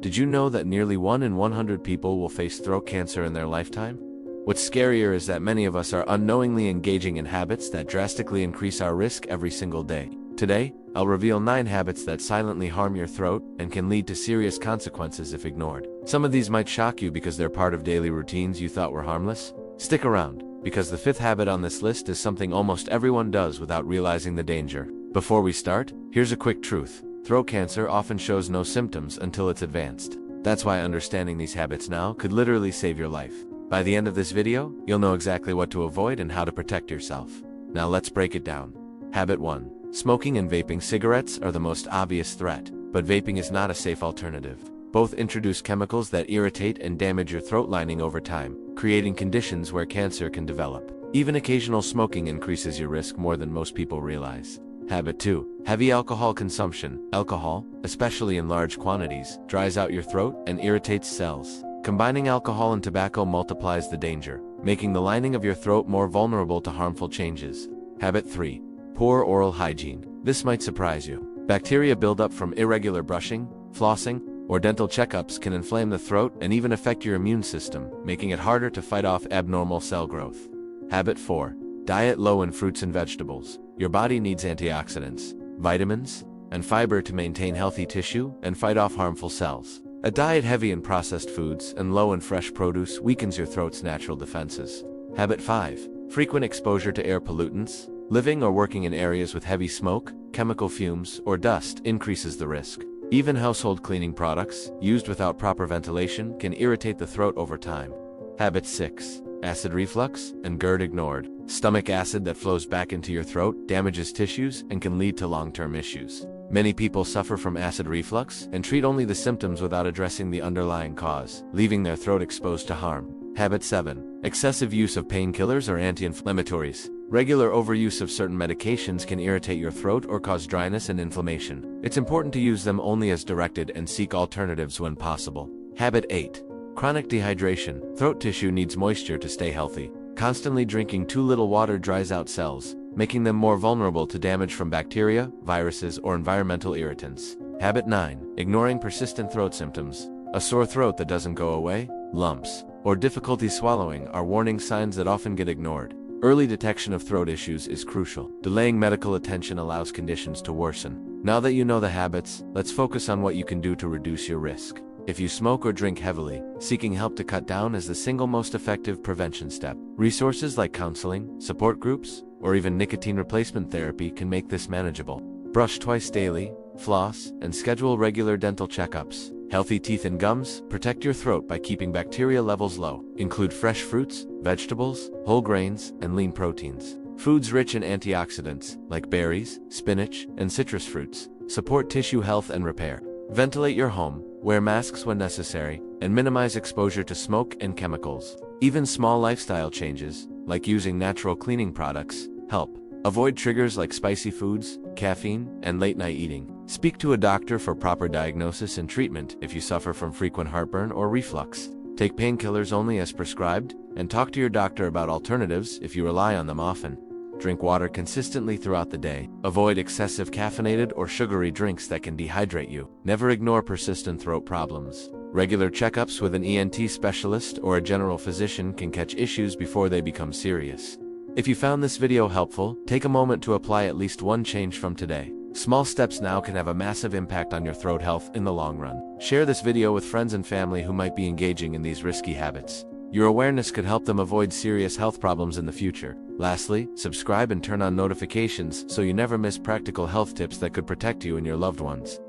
Did you know that nearly 1 in 100 people will face throat cancer in their lifetime? What's scarier is that many of us are unknowingly engaging in habits that drastically increase our risk every single day. Today, I'll reveal 9 habits that silently harm your throat and can lead to serious consequences if ignored. Some of these might shock you because they're part of daily routines you thought were harmless. Stick around, because the 5th habit on this list is something almost everyone does without realizing the danger. Before we start, here's a quick truth. Throat cancer often shows no symptoms until it's advanced. That's why understanding these habits now could literally save your life. By the end of this video, you'll know exactly what to avoid and how to protect yourself. Now let's break it down. Habit 1. Smoking and vaping cigarettes are the most obvious threat, but vaping is not a safe alternative. Both introduce chemicals that irritate and damage your throat lining over time, creating conditions where cancer can develop. Even occasional smoking increases your risk more than most people realize. Habit 2. Heavy alcohol consumption. Alcohol, especially in large quantities, dries out your throat and irritates cells. Combining alcohol and tobacco multiplies the danger, making the lining of your throat more vulnerable to harmful changes. Habit 3. Poor oral hygiene. This might surprise you. Bacteria buildup from irregular brushing, flossing, or dental checkups can inflame the throat and even affect your immune system, making it harder to fight off abnormal cell growth. Habit 4. Diet low in fruits and vegetables. Your body needs antioxidants, vitamins, and fiber to maintain healthy tissue and fight off harmful cells. A diet heavy in processed foods and low in fresh produce weakens your throat's natural defenses. Habit 5. Frequent exposure to air pollutants. Living or working in areas with heavy smoke, chemical fumes, or dust increases the risk. Even household cleaning products, used without proper ventilation, can irritate the throat over time. Habit 6. Acid reflux and GERD ignored. Stomach acid that flows back into your throat damages tissues and can lead to long-term issues. Many people suffer from acid reflux and treat only the symptoms without addressing the underlying cause, leaving their throat exposed to harm. Habit 7. Excessive use of painkillers or anti-inflammatories. Regular overuse of certain medications can irritate your throat or cause dryness and inflammation. It's important to use them only as directed and seek alternatives when possible. Habit 8. Chronic dehydration. Throat tissue needs moisture to stay healthy. Constantly drinking too little water dries out cells, making them more vulnerable to damage from bacteria, viruses, or environmental irritants. Habit 9. Ignoring persistent throat symptoms. A sore throat that doesn't go away, lumps, or difficulty swallowing are warning signs that often get ignored. Early detection of throat issues is crucial. Delaying medical attention allows conditions to worsen. Now that you know the habits, let's focus on what you can do to reduce your risk. If you smoke or drink heavily, seeking help to cut down is the single most effective prevention step. Resources like counseling, support groups, or even nicotine replacement therapy can make this manageable. Brush twice daily, floss, and schedule regular dental checkups. Healthy teeth and gums protect your throat by keeping bacteria levels low. Include fresh fruits, vegetables, whole grains, and lean proteins. Foods rich in antioxidants, like berries, spinach, and citrus fruits, support tissue health and repair. Ventilate your home, wear masks when necessary, and minimize exposure to smoke and chemicals. Even small lifestyle changes, like using natural cleaning products, help. Avoid triggers like spicy foods, caffeine, and late-night eating. Speak to a doctor for proper diagnosis and treatment if you suffer from frequent heartburn or reflux. Take painkillers only as prescribed, and talk to your doctor about alternatives if you rely on them often. Drink water consistently throughout the day. Avoid excessive caffeinated or sugary drinks that can dehydrate you. Never ignore persistent throat problems. Regular checkups with an ENT specialist or a general physician can catch issues before they become serious. If you found this video helpful, take a moment to apply at least one change from today. Small steps now can have a massive impact on your throat health in the long run. Share this video with friends and family who might be engaging in these risky habits. Your awareness could help them avoid serious health problems in the future. Lastly, subscribe and turn on notifications so you never miss practical health tips that could protect you and your loved ones.